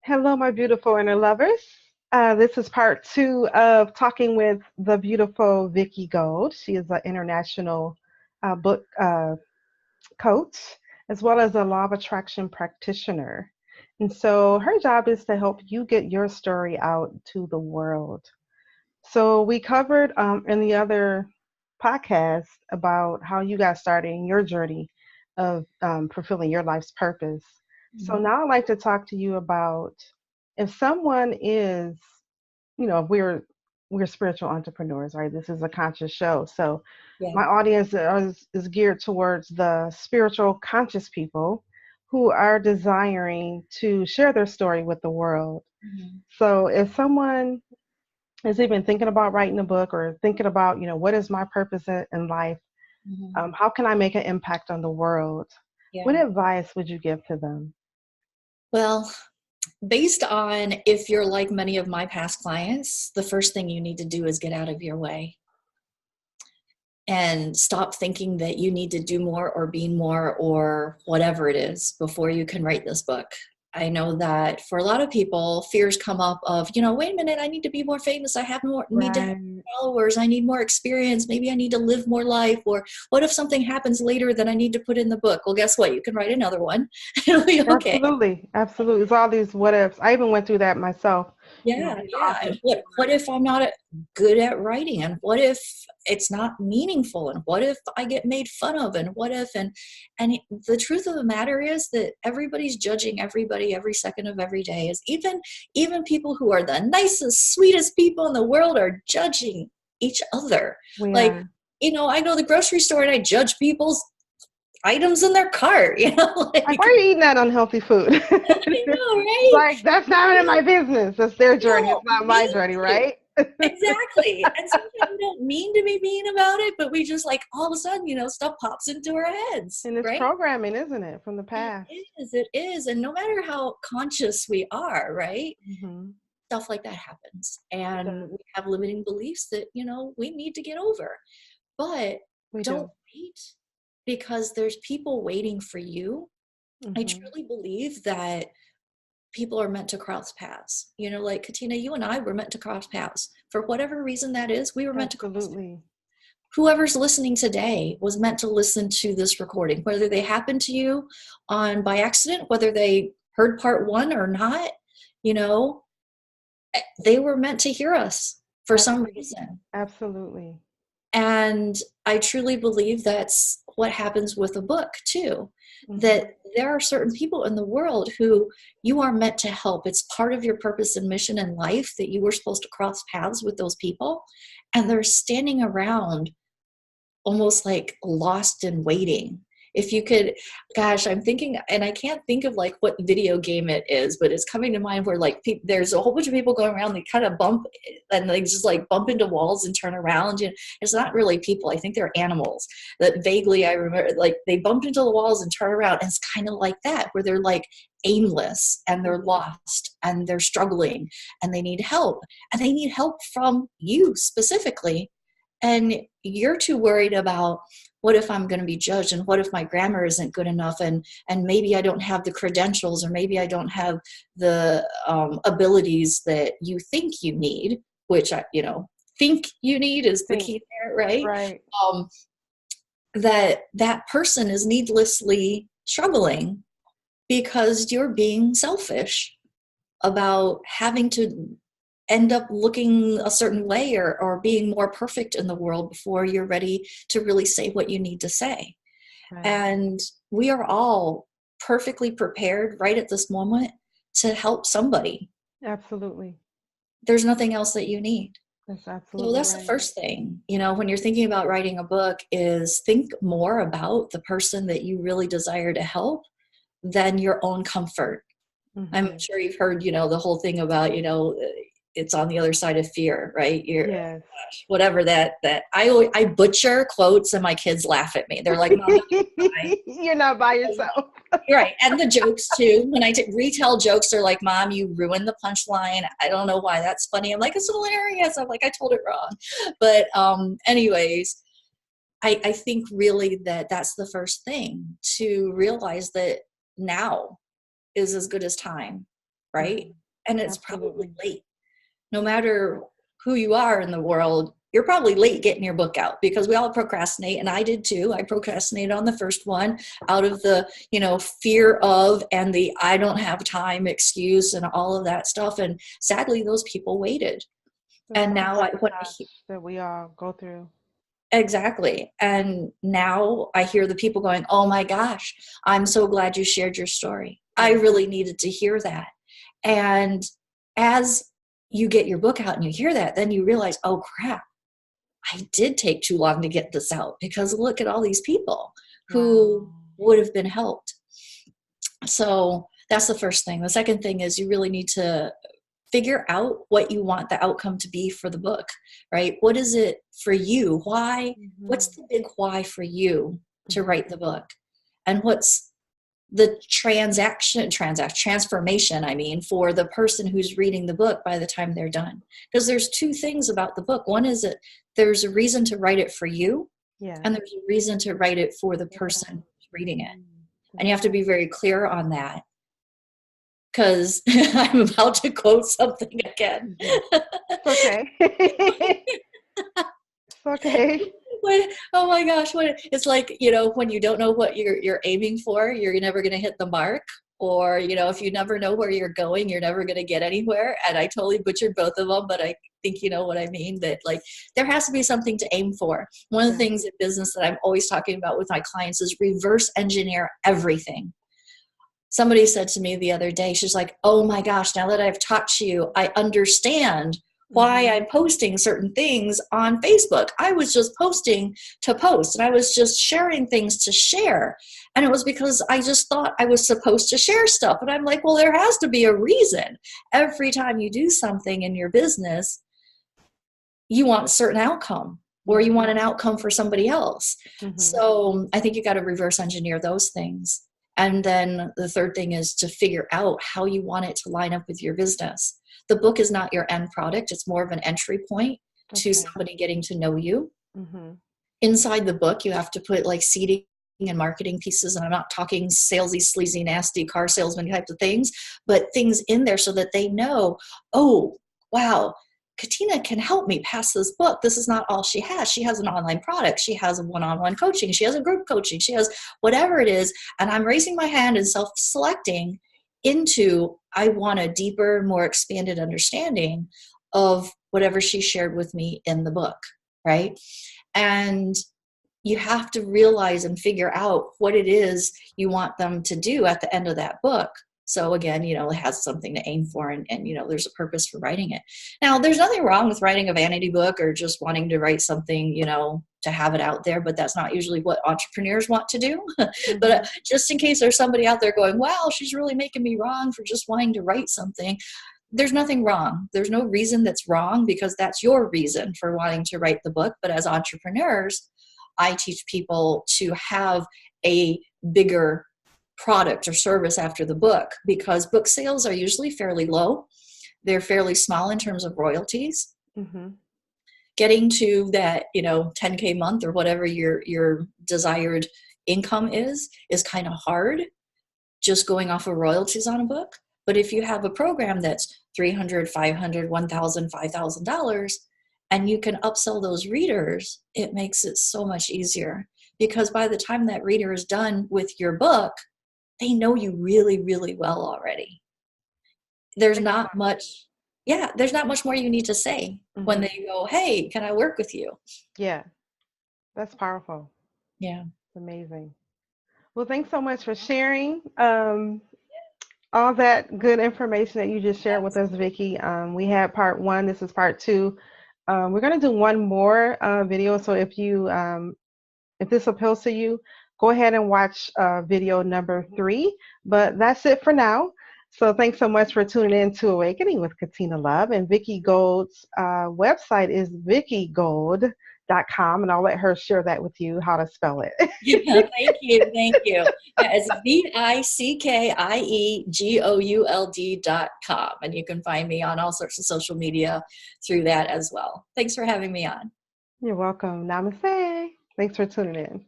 Hello, my beautiful inner lovers. This is part two of talking with the beautiful Vicky Gold. She is an international book coach as well as a law of attraction practitioner. And so her job is to help you get your story out to the world. So we covered in the other podcast about how you got started in your journey of fulfilling your life's purpose. So Mhm. now I'd like to talk to you about if someone is, if we're spiritual entrepreneurs, right? This is a conscious show. So Yeah. my audience is geared towards the spiritual conscious people who are desiring to share their story with the world. Mhm. So if someone is even thinking about writing a book or thinking about, what is my purpose in life? Mhm. How can I make an impact on the world? What Yeah. advice would you give to them? Well, based on if you're like many of my past clients, the first thing you need to do is get out of your way and stop thinking that you need to do more or be more or whatever it is before you can write this book. I know that for a lot of people, fears come up of, wait a minute, I need to be more famous. I have more, need to have Right. followers. I need more experience. Maybe I need to live more life. Or what if something happens later that I need to put in the book? Well, guess what? You can write another one. It'll be okay. Absolutely. Absolutely. It's all these what ifs. I even went through that myself, Yeah, being the yeah. author And what before. if I'm not good at writing? And what if it's not meaningful? And what if I get made fun of? And what if the truth of the matter is that everybody's judging everybody every second of every day. Is even people who are the nicest, sweetest people in the world are judging each other. We Like, are. I go to the grocery store and I judge people's items in their cart, Like, why like are you eating that unhealthy food? I know, It's right? like, that's not in my business. That's their journey. It's No, not my me journey, too. right? Exactly. And sometimes we don't mean to be mean about it, but we just like all of a sudden, stuff pops into our heads, And it's right? programming, isn't it, from the It past? is, it is. And no matter how conscious we are, right? Hmm. Stuff like that happens. It And does. we have limiting beliefs that, we need to get over. But We don't do. wait because there's people waiting for you. I Hmm. truly believe that people are meant to cross paths. Like Katina, you and I were meant to cross paths. For whatever reason that is, we were meant to cross paths. Absolutely. Whoever's listening today was meant to listen to this recording, whether they happened to you on by accident, whether they heard part one or not, you know, they were meant to hear us for some Absolutely. reason. Absolutely. And I truly believe that's what happens with a book too, Hmm. that there are certain people in the world who you are meant to help. It's part of your purpose and mission in life that you were supposed to cross paths with those people. And they're standing around almost like lost and waiting. If you could, gosh, I'm thinking, and I can't think of like what video game it is, but it's coming to mind where like there's a whole bunch of people going around, they kind of bump and they just like bump into walls and turn around. It's not really people. I think they're animals that vaguely I remember, like they bumped into the walls and turn around. And it's kind of like that, where they're like aimless and they're Hmm. lost and they're struggling and they need help, and they need help from you specifically, and you're too worried about what if I'm going to be judged, and what if my grammar isn't good enough, and maybe I don't have the credentials, or maybe I don't have the abilities that you think you need, which I think you need is the Think. key there, right? Right. um, that person is needlessly struggling because you're being selfish about having to end up looking a certain way, or being more perfect in the world before you're ready to really say what you need to say. Right. And we are all perfectly prepared right at this moment to help somebody. Absolutely. There's nothing else that you need. That's So absolutely that's the right. first thing, when you're thinking about writing a book, is think more about the person that you really desire to help than your own comfort. I'm Hmm. sure you've heard, the whole thing about, it's on the other side of fear, right? You're Yes. whatever that I butcher quotes and my kids laugh at me. They're like, "Mom, don't lie." You're not by yourself. You're right. And the jokes too. When I retell jokes, they're like, "Mom, you ruined the punchline. I don't know why that's funny." I'm like, "It's hilarious." I'm like, "I told it wrong." But anyways, I think really that that's the first thing, to realize that now is as good as time. right? Mhm. And it's probably Absolutely. late. No matter who you are in the world, you're probably late getting your book out, because we all procrastinate, and I did too. I procrastinated on the first one out of the, fear of, and the I don't have time excuse and all of that stuff. And sadly, those people waited. The And now when self-sabotage that we all go through. exactly. And now I hear the people going, "Oh my gosh, I'm so glad you shared your story. I Yeah. really needed to hear that." And as you get your book out and you hear that, then you realize, oh crap, I did take too long to get this out, because look at all these people who Wow. would have been helped. So that's the first thing. The second thing is you really need to figure out what you want the outcome to be for the book, right? What is it for you? Why? What's Mhm. the big why for you to Mhm. write the book? And what's the transformation, I mean, for the person who's reading the book by the time they're done? Because there's two things about the book. One is that there's a reason to write it for you, Yes. and there's a reason to write it for the Yeah. person who's reading it. Mm. And you have to be very clear on that, because I'm about to quote something again. Mhm. It's okay. It's okay. Oh my gosh, it's like, when you don't know what you're aiming for, you're never going to hit the mark. Or, if you never know where you're going, you're never going to get anywhere. And I totally butchered both of them, but I think you know what I mean, that like there has to be something to aim for. One of the Yeah. things in business that I'm always talking about with my clients is reverse engineer everything. Somebody said to me the other day, she's like, "Oh my gosh, now that I've talked to you, I understand why Mhm. I'm posting certain things on Facebook. I was just posting to post, and I was just sharing things to share. And it was because I just thought I was supposed to share stuff." And I'm like, well, there has to be a reason. Every time you do something in your business, you want a certain outcome, or Yeah. you want an outcome for somebody else. Mhm. So I think you got to reverse engineer those things. And then the third thing is to figure out how you want it to line up with your business. The book is not your end product. It's more of an entry point to Okay. somebody getting to know you. Mhm. Inside the book, you have to put like seeding and marketing pieces. And I'm not talking salesy, sleazy, nasty car salesman types of things, but things in there so that they know, oh, wow, Katina can help me pass this book. This is not all she has. She has an online product. She has a one-on-one coaching. She has a group coaching. She has whatever it is. And I'm raising my hand and self-selecting into, I want a deeper, more expanded understanding of whatever she shared with me in the book, right? And you have to realize and figure out what it is you want them to do at the end of that book. So again, it has something to aim for, and there's a purpose for writing it. Now, there's nothing wrong with writing a vanity book or just wanting to write something, to have it out there, but that's not usually what entrepreneurs want to do. But Mhm. just in case there's somebody out there going, wow, she's really making me wrong for just wanting to write something. There's nothing wrong. There's no reason that's wrong, because that's your reason for wanting to write the book. But as entrepreneurs, I teach people to have a bigger product or service after the book, because book sales are usually fairly low. They're fairly small in terms of royalties. Mhm. Getting to that, 10K month or whatever your desired income is kind of hard, just going off of royalties on a book. But if you have a program that's 300, 500, 1,000, $5,000, and you can upsell those readers, it makes it so much easier, because by the time that reader is done with your book, they know you really, really well already. There's Makes a not lot of sense. much, yeah, there's not much more you need to say when Mhm. they go, hey, can I work with you? Yeah. That's powerful. Yeah. It's amazing. Well, thanks so much for sharing all that good information that you just shared with us, Vicky. We had part one. This is part two. We're going to do one more video. So if this appeals to you, go ahead and watch video number three. But that's it for now. So thanks so much for tuning in to Awakening with Katina Love. And Vicky Gold's website is vickygold.com. And I'll let her share that with you, how to spell it. Yeah, thank you. Thank you. Yeah, it's VICKIEGOULD.com. And you can find me on all sorts of social media through that as well. Thanks for having me on. You're welcome. Namaste. Thanks for tuning in.